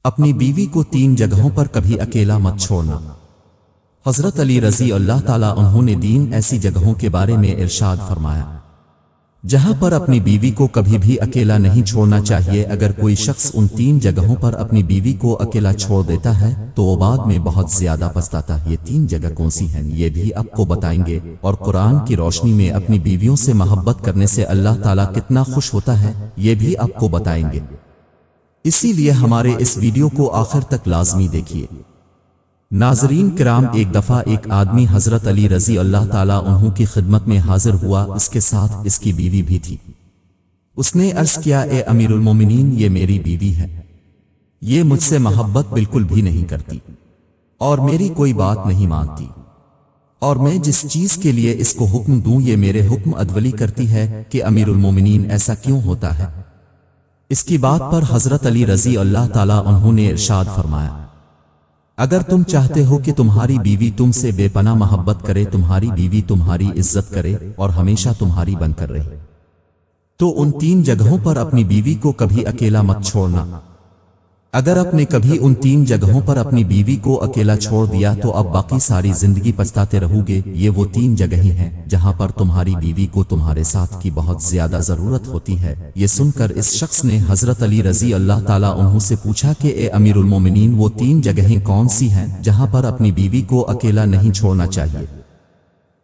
अपनी बीवी को 3 जगहों पर कभी अकेला मत छोड़ना। हजरत अली रजी अल्लाह ताला उन्होंने दीन ऐसी जगहों के बारे में इरशाद फरमाया जहां पर अपनी बीवी को कभी भी अकेला नहीं छोड़ना चाहिए। अगर कोई शख्स उन 3 जगहों पर अपनी बीवी को अकेला छोड़ देता है तो वो बाद में बहुत ज्यादा पछताता है। ये 3 जगह कौन सी हैं ये भी आपको बताएंगे, और कुरान की रोशनी में अपनी बीवियों से मोहब्बत करने से अल्लाह ताला कितना खुश होता है ये भी आपको बताएंगे। इसीलिए हमारे इस वीडियो को आखिर तक लाजमी देखिए। नाजरीन किराम, एक दफा एक आदमी हजरत अली रजी अल्लाह ताला उन्हों की खिदमत में हाजिर हुआ। इसके साथ इसकी बीवी भी थी। उसने अर्ज किया, ए अमीरुल मोमिनीन, ये मेरी बीवी है। ये मुझसे मोहब्बत बिल्कुल भी नहीं करती और मेरी कोई बात नहीं मानती, और मैं जिस चीज के लिए इसको हुक्म दूं ये मेरे हुक्म अदवली करती है कि अमीरुल मोमिनीन ऐसा क्यों होता है। इसकी बात पर हजरत अली रजी अल्लाह ताला उन्होंने इरशाद फरमाया, अगर तुम चाहते हो कि तुम्हारी बीवी तुमसे बेपनाह मोहब्बत करे, तुम्हारी बीवी तुम्हारी इज्जत करे और हमेशा तुम्हारी बनकर रहे, तो उन 3 जगहों पर अपनी बीवी को कभी अकेला मत छोड़ना। अगर आपने कभी उन 3 जगहों पर अपनी बीवी को अकेला छोड़ दिया तो अब बाकी सारी जिंदगी पछताते रहोगे। ये वो 3 जगह ही हैं जहां पर तुम्हारी बीवी को तुम्हारे साथ की बहुत ज्यादा जरूरत होती है। ये सुनकर इस शख्स ने हजरत अली रजी अल्लाह ताला उन्हों से पूछा कि ए अमीरुल मोमिनीन, वो 3 जगहें कौन सी हैं जहां पर अपनी बीवी को अकेला नहीं छोड़ना चाहिए।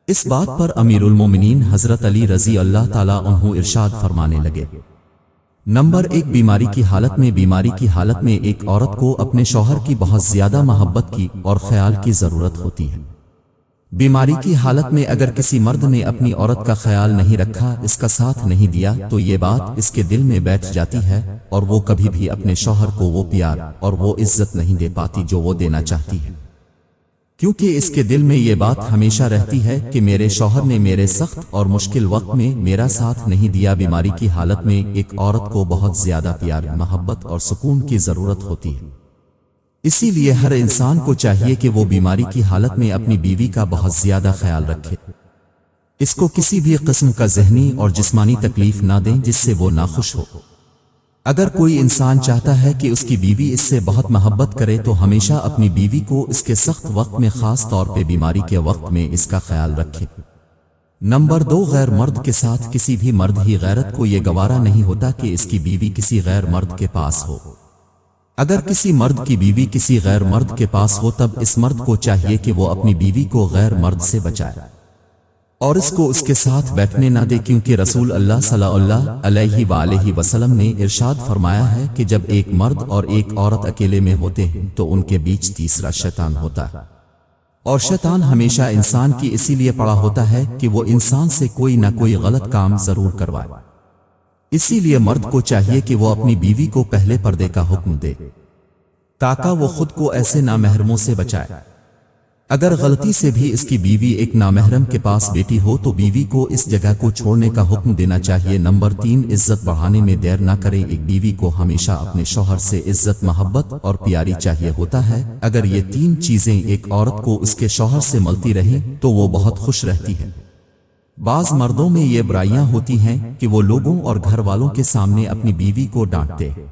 इस बात पर अमीरुल मोमिनीन हजरत अली रजी अल्लाह ताला उन्हों इरशाद फरमाने लगे, नंबर 1, बीमारी की हालत में। बीमारी की हालत में एक औरत को अपने शौहर की बहुत ज्यादा मोहब्बत की और ख्याल की जरूरत होती है। बीमारी की हालत में अगर किसी मर्द ने अपनी औरत का ख्याल नहीं रखा, इसका साथ नहीं दिया, तो ये बात इसके दिल में बैठ जाती है और वो कभी भी अपने शौहर को वो प्यार और वो इज्जत नहीं दे पाती जो वो देना चाहती है, क्योंकि इसके दिल में ये बात हमेशा रहती है कि मेरे शौहर ने मेरे सख्त और मुश्किल वक्त में मेरा साथ नहीं दिया। बीमारी की हालत में एक औरत को बहुत ज्यादा प्यार, मोहब्बत और सुकून की जरूरत होती है। इसीलिए हर इंसान को चाहिए कि वो बीमारी की हालत में अपनी बीवी का बहुत ज्यादा ख्याल रखे, इसको किसी भी किस्म का ज़हनी और जिस्मानी तकलीफ ना दें जिससे वो नाखुश हो। अगर कोई इंसान चाहता है कि उसकी बीवी इससे बहुत मोहब्बत करे तो हमेशा अपनी बीवी को इसके सख्त वक्त में, खास तौर पे बीमारी के वक्त में, इसका ख्याल रखे। नंबर 2, गैर मर्द के साथ। किसी भी मर्द ही गैरत को ये गवारा नहीं होता कि इसकी बीवी किसी गैर मर्द के पास हो। अगर किसी मर्द की बीवी किसी गैर मर्द के पास हो तब इस मर्द को चाहिए कि वो अपनी बीवी को गैर मर्द से बचाए और इसको उसके साथ बैठने ना दे, क्योंकि रसूल अल्लाह सल्लल्लाहु अलैहि वसल्लम ने इरशाद फरमाया है कि जब एक मर्द और एक औरत अकेले में होते हैं तो उनके बीच तीसरा शैतान होता है, और शैतान हमेशा इंसान की इसीलिए पड़ा होता है कि वो इंसान से कोई ना कोई गलत काम जरूर करवाए। इसीलिए मर्द को चाहिए कि वो अपनी बीवी को पहले पर्दे का हुक्म दे ताकि वो खुद को ऐसे नामहरमों से बचाए। अगर गलती से भी इसकी बीवी एक नामहरम के पास बैठी हो तो बीवी को इस जगह को छोड़ने का हुक्म देना चाहिए। नंबर 3, इज्जत बढ़ाने में देर ना करें। एक बीवी को हमेशा अपने शौहर से इज्जत, मोहब्बत और प्यारी चाहिए होता है। अगर ये 3 चीजें एक औरत को उसके शौहर से मिलती रहें तो वो बहुत खुश रहती है। बाज मर्दों में ये बुराइयां होती हैं कि वो लोगों और घर वालों के सामने अपनी बीवी को डांटते हैं,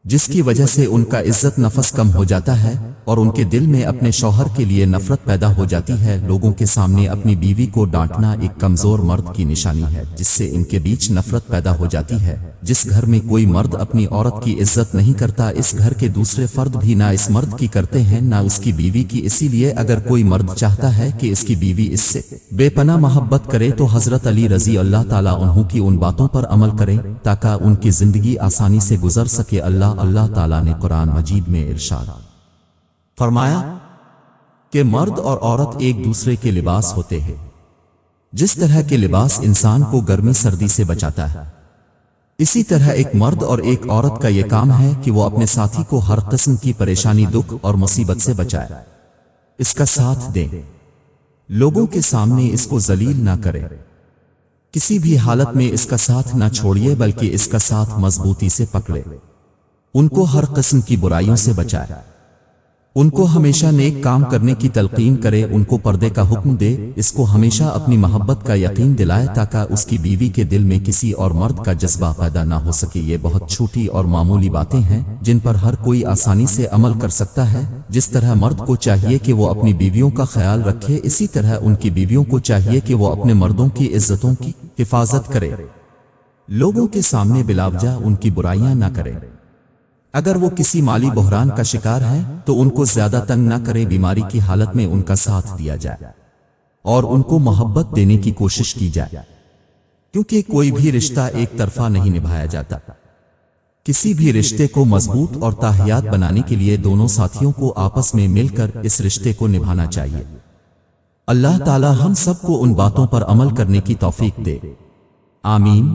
जिसकी वजह से उनका इज्जत नफस कम हो जाता है और उनके दिल में अपने शौहर के लिए नफरत पैदा हो जाती है। लोगों के सामने अपनी बीवी को डांटना एक कमजोर मर्द की निशानी है, जिससे इनके बीच नफरत पैदा हो जाती है। जिस घर में कोई मर्द अपनी औरत की इज्जत नहीं करता, इस घर के दूसरे फर्द भी ना इस मर्द की करते हैं ना उसकी बीवी की। इसीलिए अगर कोई मर्द चाहता है कि इसकी बीवी इससे बेपनाह मोहब्बत करे तो हजरत अली रजी अल्लाह ताला उन्हों की उन बातों पर अमल करें ताकि उनकी जिंदगी आसानी से गुजर सके। अल्लाह ताला ने कुरान मजीद में इरशाद फरमाया कि मर्द और औरत एक दूसरे के लिबास होते हैं। जिस तरह के लिबास इंसान को गर्मी सर्दी से बचाता है, इसी तरह एक मर्द और एक औरत का यह काम है कि वो अपने साथी को हर किस्म की परेशानी, दुख और मुसीबत से बचाए, इसका साथ दें, लोगों के सामने इसको जलील ना करें। किसी भी हालत में इसका साथ ना छोड़िए बल्कि इसका साथ मजबूती से पकड़े, उनको हर किस्म की बुराइयों से बचाए। उनको हमेशा नेक काम करने की तलकीन करे, उनको पर्दे का हुक्म दे, इसको हमेशा अपनी मोहब्बत का यकीन दिलाए ताकि उसकी बीवी के दिल में किसी और मर्द का जज्बा पैदा ना हो सके। ये बहुत छोटी और मामूली बातें हैं जिन पर हर कोई आसानी से अमल कर सकता है। जिस तरह मर्द को चाहिए कि वो अपनी बीवियों का ख्याल रखे, इसी तरह उनकी बीवियों को चाहिए कि वो अपने मर्दों की इज्जतों की हिफाजत करे, लोगों के सामने बिलावजा उनकी बुराइयां ना करे। अगर वो किसी माली बहरान का शिकार है तो उनको ज्यादा तंग ना करे, बीमारी की हालत में उनका साथ दिया जाए और उनको मोहब्बत देने की कोशिश की जाए, क्योंकि कोई भी रिश्ता एक तरफा नहीं निभाया जाता। किसी भी रिश्ते को मजबूत और ताहियात बनाने के लिए दोनों साथियों को आपस में मिलकर इस रिश्ते को निभाना चाहिए। अल्लाह ताला हम सबको उन बातों पर अमल करने की तौफीक दे। आमीन।